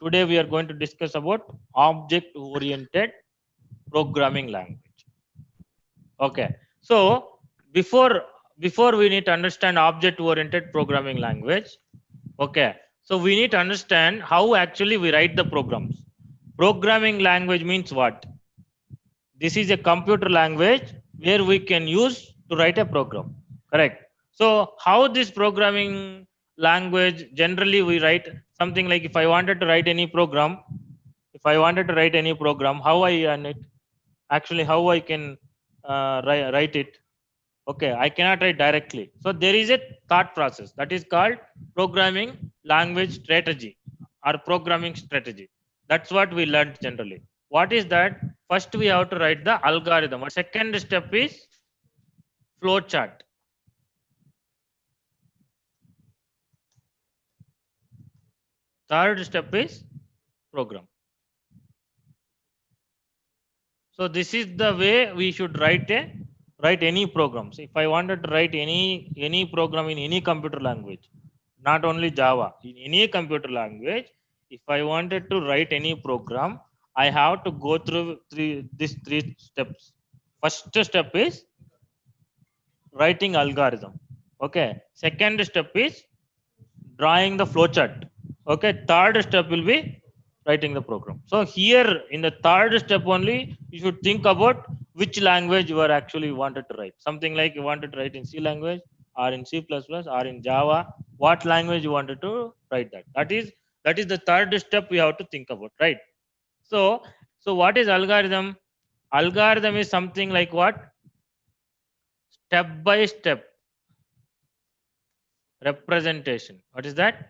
Today we are going to discuss about object oriented programming language. Okay, so before before we need to understand object oriented programming language. Okay, so we need to understand how actually we write the programs. Programming language means what? This is a computer language where we can use to write a program, correct? So how this programming language generally we write something like, if I wanted to write any program, how I run it, actually how I can write it. Okay, I cannot write directly, so there is a thought process that is called programming language strategy or programming strategy. That's what we learned generally. What is that? First we have to write the algorithm. Second step is flow chart. Third step is program. So this is the way we should write any programs. If I wanted to write any program in any computer language, not only Java, in any computer language, if I wanted to write any program, I have to go through these three steps. First step is writing algorithm. Okay. Second step is drawing the flowchart. Okay. Third step will be writing the program. So here in the third step only, you should think about which language you are actually wanted to write. Something like you wanted to write in C language or in C++ or in Java. What language you wanted to write that? That is the third step we have to think about, right? So what is algorithm? Algorithm is something like what? Step by step representation. What is that?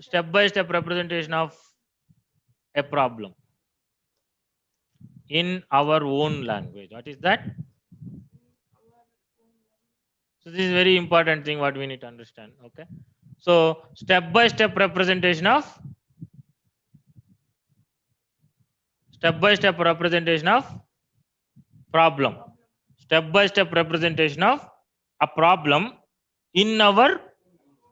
Step by step representation of a problem in our own language. What is that? So this is very important thing what we need to understand. Okay, so step by step representation of problem. Step by step representation of a problem in our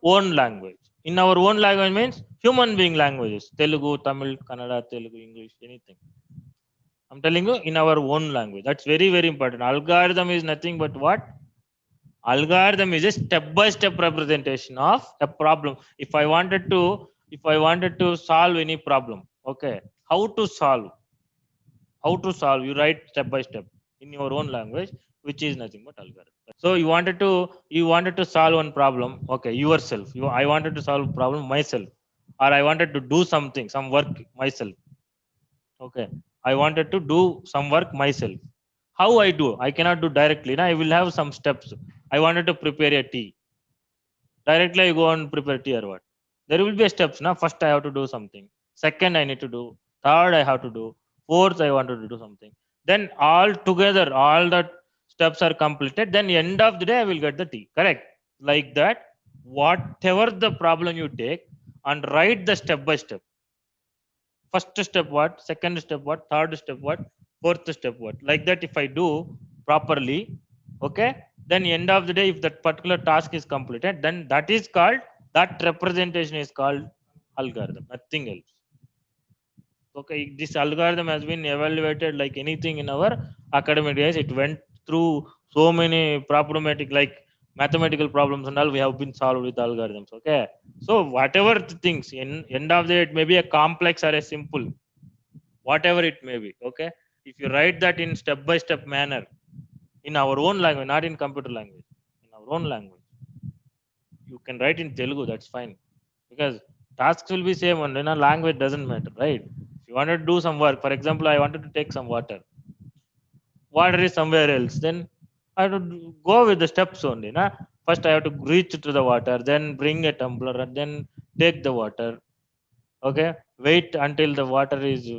own language. In our own language means human being languages: Telugu, Tamil, Kannada, Telugu, English, anything. I'm telling you, in our own language. That's very, very important. Algorithm is nothing but what? Algorithm is a step-by-step representation of a problem. If I wanted to solve any problem, okay, how to solve? How to solve? You write step by step in your own language, which is nothing but algorithm. So you wanted to solve one problem, okay, yourself. I wanted to solve problem myself, or I wanted to do something, some work myself. Okay, I wanted to do some work myself. How I do? I cannot do directly. Now I will have some steps. I wanted to prepare a tea. Directly I go and prepare tea or what? There will be a steps. Now first I have to do something. Second I need to do. Third I have to do. Fourth I wanted to do something. Then all together, all the steps are completed. Then end of the day I will get the tea. Correct? Like that. Whatever the problem you take and write the step by step. First step what, second step what, third step what, fourth step what, like that. If I do properly, okay, then end of the day, if that particular task is completed, then that representation is called algorithm, nothing else. Okay, this algorithm has been evaluated like anything in our academic days. It went through so many problematic, like mathematical problems and all, we have been solved with algorithms. Okay, so whatever the things, in end of the day, it may be a complex or a simple, whatever it may be. Okay, if you write that in step by step manner in our own language, not in computer language, in our own language, you can write in Telugu, that's fine, because tasks will be same and language doesn't matter, right? If you want to do some work, for example, I wanted to take some water is somewhere else, then I have to go with the steps only. First I have to reach to the water, then bring a tumbler and then take the water. Okay, wait until the water is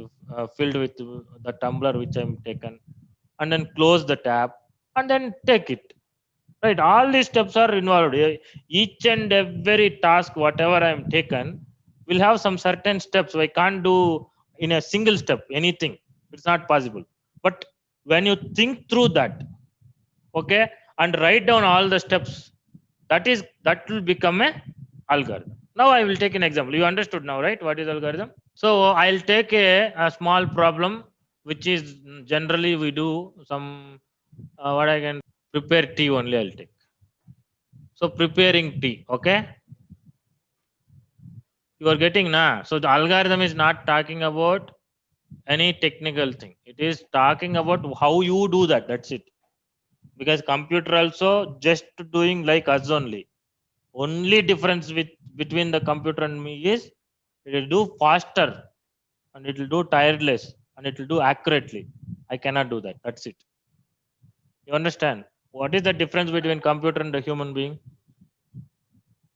filled with the tumbler which I'm taken, and then close the tap and then take it. Right, all these steps are involved. Each and every task whatever I'm taken will have some certain steps. I can't do in a single step anything, it's not possible. But when you think through that, okay, and write down all the steps, that will become a algorithm. Now I will take an example. You understood now, right? What is algorithm? So I'll take a small problem, which is generally we do some what I can prepare tea only. I'll take. So preparing tea, okay? You are getting na. So the algorithm is not talking about any technical thing. It is talking about how you do that. That's it. Because computer also just doing like us only. Only difference with between the computer and me is it will do faster and it will do tireless and it will do accurately. I cannot do that. That's it. You understand? What is the difference between computer and a human being?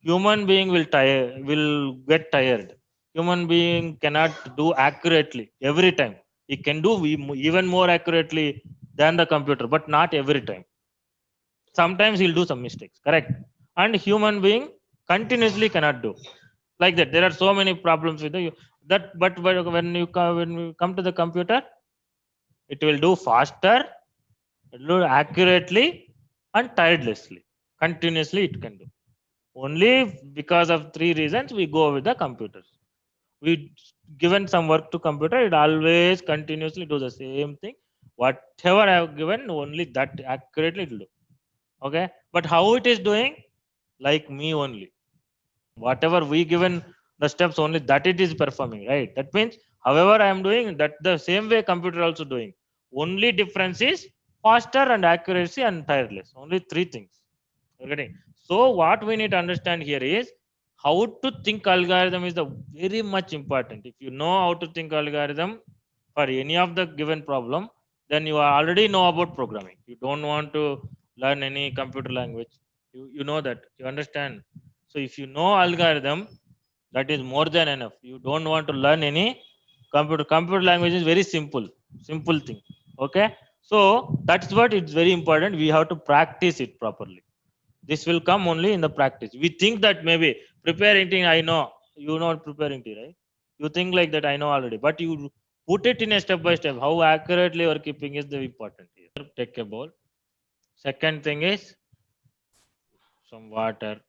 Human being will get tired. Human being cannot do accurately every time. He can do even more accurately than the computer, but not every time. Sometimes he'll do some mistakes, correct? And human being continuously cannot do like that. There are so many problems with the that, but when you come to the computer, it will do faster, it will do accurately and tirelessly. Continuously it can do. Only because of three reasons we go with the computers. We given some work to computer, it always continuously do the same thing. Whatever I have given, only that accurately it will do. Okay, but how it is doing? Like me only. Whatever we given the steps, only that it is performing. Right. That means, however I am doing that, the same way computer also doing. Only difference is faster and accuracy and tireless. Only three things. You're getting? So what we need to understand here is how to think algorithm is the very much important. If you know how to think algorithm for any of the given problem, then you already know about programming. You don't want to learn any computer language. You know that. You understand. So if you know algorithm, that is more than enough. You don't want to learn any computer. Computer language is very simple, simple thing. Okay. So that's what it's very important. We have to practice it properly. This will come only in the practice. We think that maybe preparing thing, I know. You know preparing tea, right? You think like that, I know already. But you put it in a step by step. How accurately you are keeping is the important here. Take a bowl. Second thing is some water.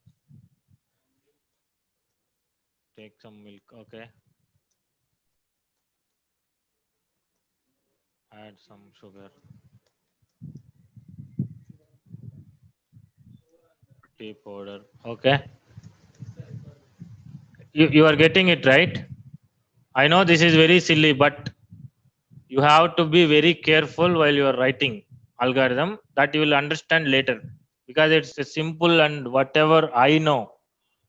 Take some milk. Okay. Add some sugar. Tea powder. Okay. You are getting it right. I know this is very silly, but you have to be very careful while you are writing algorithm, that you will understand later, because it's a simple, and whatever I know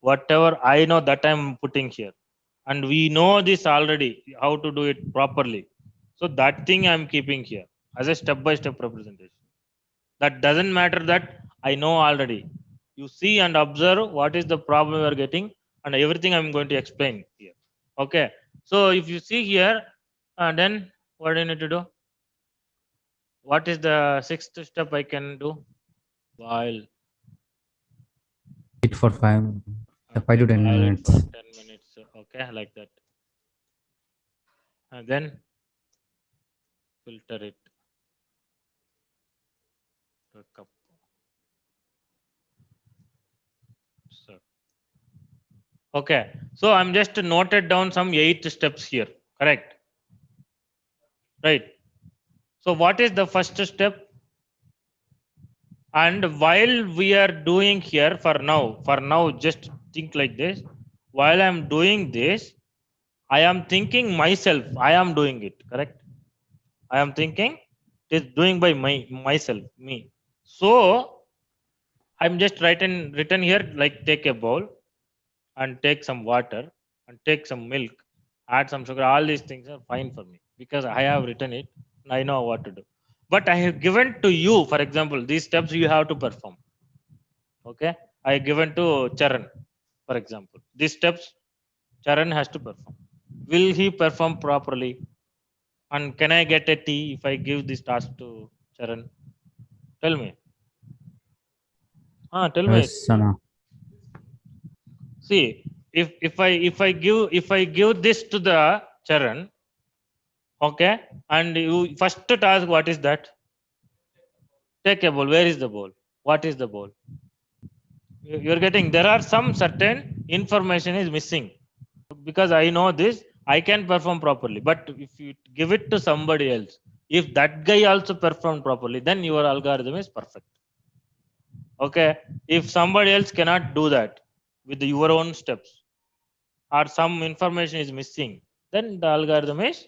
that I'm putting here, and we know this already how to do it properly. So that thing I'm keeping here as a step by step representation. That doesn't matter that I know already. You see and observe what is the problem you are getting, and everything I'm going to explain here. Okay. So if you see here, then what do you need to do? What is the sixth step I can do? While Wait for five okay, to ten boil it for minutes. 10 minutes. Okay, like that. And then filter it to a cup. So, okay. So I'm just noted down some 8 steps here. Correct. Right. So what is the first step? And while we are doing here for now, just think like this. While I'm doing this, I am thinking myself, I am doing it. Correct. I am thinking it is doing by myself, me. So I'm just written here, like take a bowl and take some water and take some milk, add some sugar. All these things are fine for me because I have written it and I know what to do. But I have given to you, for example, these steps you have to perform. Okay, I given to Charan, for example, these steps Charan has to perform. Will he perform properly? And can I get a tea if I give this task to Charan? Tell me. Tell me. Yes, Sana. See, if I give this to the Charan, okay, and you first task, what is that? Take a ball. Where is the ball? What is the ball? You're getting. There are some certain information is missing. Because I know this, I can perform properly. But if you give it to somebody else, if that guy also performed properly, then your algorithm is perfect. Okay. If somebody else cannot do that with your own steps, or some information is missing, then the algorithm is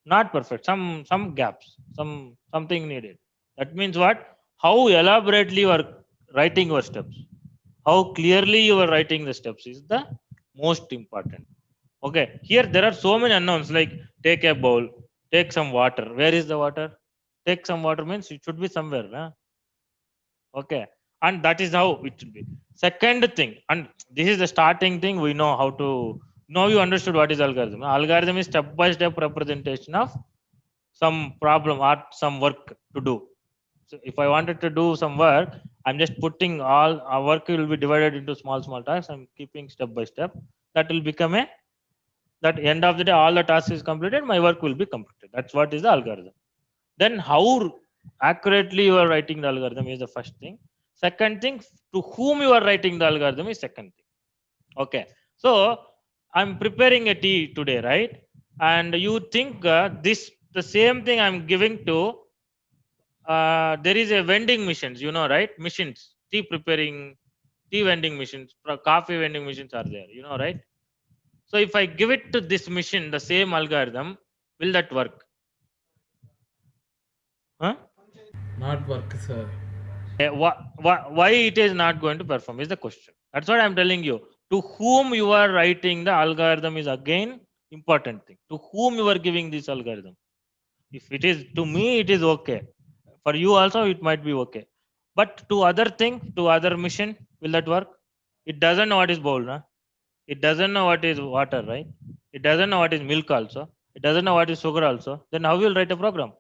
not perfect. Some gaps, something needed. That means what? How elaborately you are writing your steps, how clearly you are writing the steps is the most important. Okay, here there are so many unknowns like take a bowl, take some water. Where is the water? Take some water means it should be somewhere. Nah? Okay, and that is how it should be. Second thing, and this is the starting thing, we know how to. Now you understood what is algorithm. Algorithm is step by step representation of some problem or some work to do. So if I wanted to do some work, I'm just putting all our work will be divided into small tasks. I'm keeping step by step. That will become a that end of the day, all the tasks is completed. My work will be completed. That's what is the algorithm. Then how accurately you are writing the algorithm is the first thing. Second thing, to whom you are writing the algorithm is second thing. Okay. So I'm preparing a tea today, right? And you think this the same thing I'm giving to there is a vending machines, you know, right? Machines, tea preparing, tea vending machines, coffee vending machines are there, you know, right? So if I give it to this machine, the same algorithm, will that work? Huh? Not work, sir. Why it is not going to perform is the question. That's what I'm telling you. To whom you are writing the algorithm is again important thing. To whom you are giving this algorithm. If it is to me, it is okay. For you also, it might be okay. But to other thing, to other mission, will that work? It doesn't know what is bowl, na? It doesn't know what is water, right? It doesn't know what is milk also. It doesn't know what is sugar also. Then how will write a program?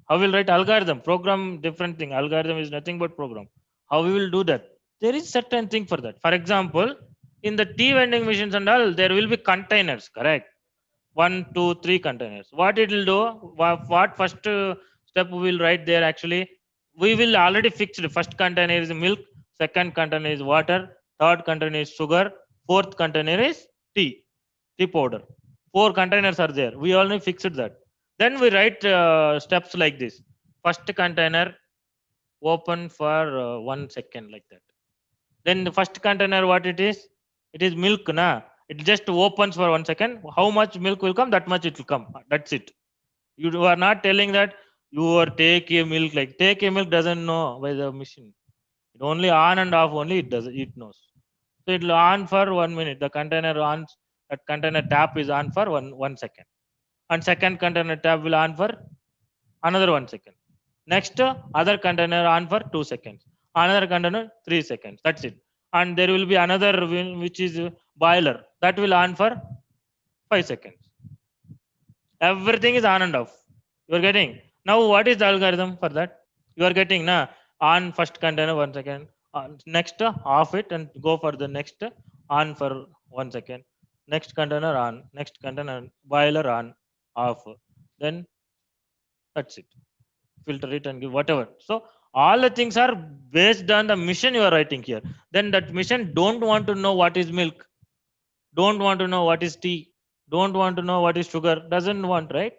How will write algorithm? Program different thing. Algorithm is nothing but program. How we will do that? There is certain thing for that. For example, in the tea vending machines and all, there will be containers, correct? One, two, three containers. What it will do? What first step we will write there? Actually, we will already fix the first container is milk, second container is water, third container is sugar, fourth container is tea powder. Four containers are there. We already fixed that. Then we write steps like this. First container open for 1 second like that. Then the first container, what it is? It is milk, na? It just opens for 1 second. How much milk will come? That much it will come. That's it. You are not telling that you are take a milk like take a milk doesn't know by the machine. It only on and off only it does it knows. So it will on for 1 minute. The container on that container tap is on for one second. And second container tap will on for another 1 second. Next, other container on for 2 seconds. Another container 3 seconds. That's it. And there will be another which is boiler that will on for 5 seconds. Everything is on and off. You are getting now. What is the algorithm for that? You are getting na on first container 1 second. Next, off it and go for the next on for 1 second. Next container on. Next container boiler on off. Then that's it. Filter it and give whatever. So all the things are based on the mission you are writing here. Then that mission don't want to know what is milk, don't want to know what is tea, don't want to know what is sugar, doesn't want, right?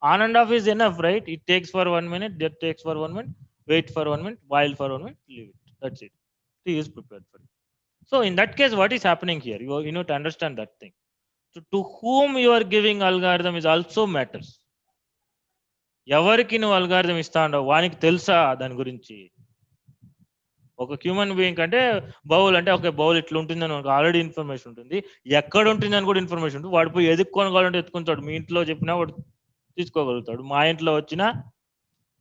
On and off is enough, right? It takes for 1 minute, that takes for 1 minute, wait for 1 minute, boil for 1 minute, leave it. That's it. Tea is prepared for you. So in that case, what is happening here? You need to understand that thing. So to whom you are giving algorithm is also matters. ఎవరికి నువ్వు algorithm ఇస్తా ఉండవు వానికి తెలుసా దాని గురించి ఒక human being అంటే బౌల్ అంటే ఒక బౌల్ ఇట్లా ఉంటుందని ఆల్రెడీ ఇన్ఫర్మేషన్ ఉంటుంది ఎక్కడ ఉంటుందని కూడా ఇన్ఫర్మేషన్ ఉంటుంది వాడు పోయి ఎదుక్కోగలంటే ఎత్తుకుంటాడు మీ ఇంట్లో చెప్పినా వాడు తీసుకోగలుగుతాడు మా ఇంట్లో వచ్చినా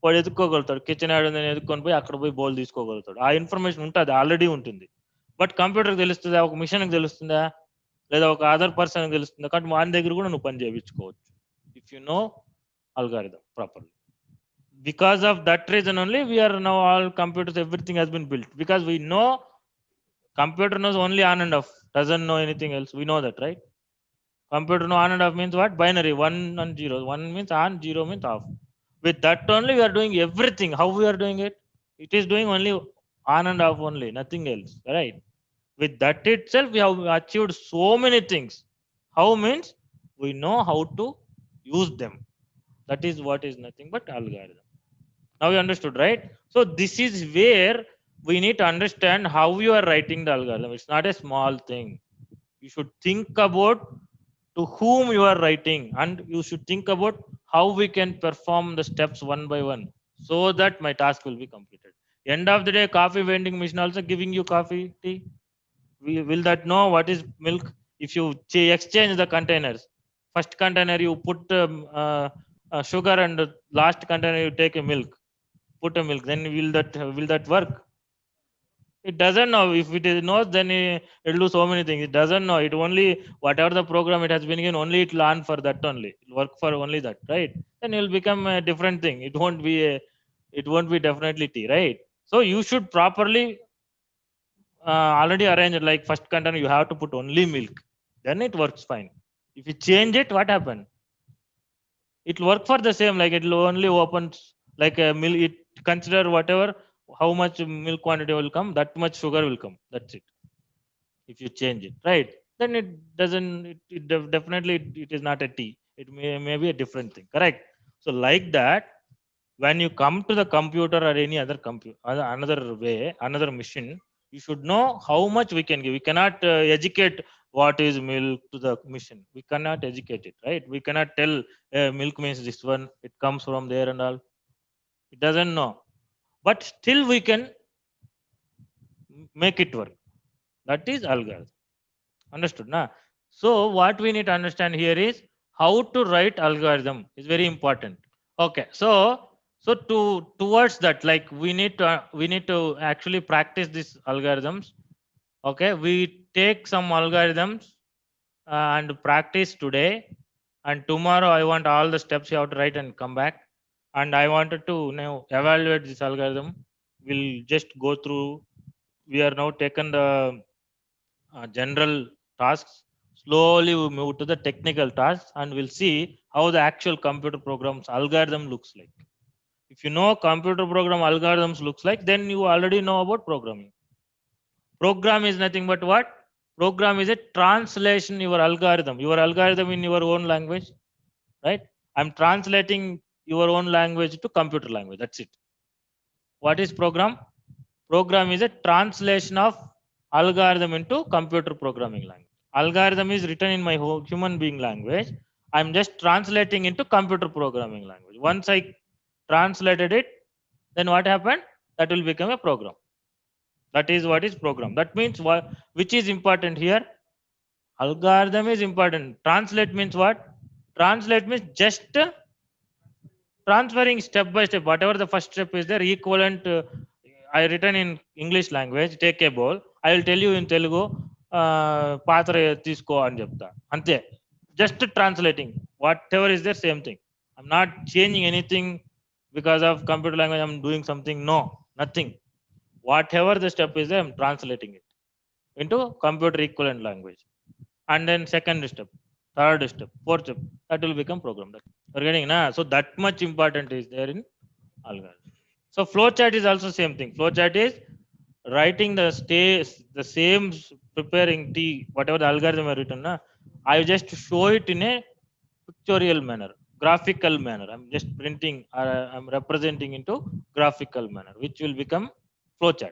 వాడు ఎదుక్కోగలుగుతాడు కిచెన్ యాడ్ ఉందని ఎదుక్కొని పోయి అక్కడ పోయి బౌల్ తీసుకోగలుగుతాడు ఆ ఇన్ఫర్మేషన్ ఉంటుంది ఆల్రెడీ ఉంటుంది బట్ కంప్యూటర్కి తెలుస్తుందా ఒక మిషన్కి తెలుస్తుందా లేదా ఒక అదర్ పర్సన్కి తెలుస్తుందా కాబట్టి మా దగ్గర కూడా నువ్వు పని చేయించుకోవచ్చు if you know algorithm properly. Because of that reason only, we are now all computers, everything has been built because we know computer knows only on and off, doesn't know anything else. We know that, right? Computer know on and off means what? Binary, 1 and 0. 1 means on, 0 means off. With that only, we are doing everything. How we are doing it? It is doing only on and off only, nothing else, right? With that itself, we have achieved so many things. How means we know how to use them. That is what is nothing but algorithm. Now you understood, right? So this is where we need to understand how you are writing the algorithm. It's not a small thing. You should think about to whom you are writing, and you should think about how we can perform the steps one by one so that my task will be completed. End of the day, coffee vending machine also giving you coffee, tea. We will that know what is milk if you exchange the containers. First container you put sugar, and the last container you take a milk, put a milk, then will that work? It doesn't know. If it is knows, then it'll do so many things. It doesn't know. It only whatever the program it has been given, only it learn for that only. It'll work for only that, right? Then it'll become a different thing. It won't be definitely tea, right? So you should properly already arranged, like first container you have to put only milk, then it works fine. If you change it, what happened? It will work for the same, like it will only opens like a milk. It consider whatever, how much milk quantity will come, that much sugar will come, that's it. If you change it, right, then it doesn't definitely it is not a tea. It may be a different thing, correct? So like that, when you come to the computer or any other computer, another way, another machine, you should know how much we can give. We cannot educate what is milk to the machine. We cannot educate it, right? We cannot tell milk means this one, it comes from there and all. It doesn't know, but still we can make it work. That is algorithm. Understood na? So what we need to understand here is how to write algorithm is very important. Okay, so towards that, like we need to actually practice these algorithms. Okay, we take some algorithms and practice today, and tomorrow I want all the steps you have to write and come back, and I wanted to now evaluate this algorithm. We'll just go through. We are now taken the general tasks. Slowly we move to the technical tasks, and we'll see how the actual computer programs algorithm looks like. If you know computer program algorithms looks like, then you already know about programming. Program is nothing but what? Program is a translation your algorithm in your own language, right? I'm translating your own language to computer language. That's it. What is program? Program is a translation of algorithm into computer programming language. Algorithm is written in my human being language. I'm just translating into computer programming language. Once I translated it, then what happened? That will become a program. That is what is program. That means what, which is important here? Algorithm is important. Translate means what? Translate means just transferring step by step. Whatever the first step is there, equivalent. I written in English language. Take a bowl. I will tell you in Telugu. పాత్ర తీసుకో అని చెప్తా అంతే. Just translating whatever is there, same thing. I'm not changing anything because of computer language. I'm doing something. No, nothing. Whatever the step is there, I'm translating it into computer equivalent language. And then second step, third step, fourth step, that will become program. That you're getting na? So that much important is there in algorithm. So flowchart is also same thing. Flowchart is writing the same preparing tea, whatever the algorithm are written na, I just show it in a pictorial manner, graphical manner. I'm just printing or I'm representing into graphical manner, which will become flowchart.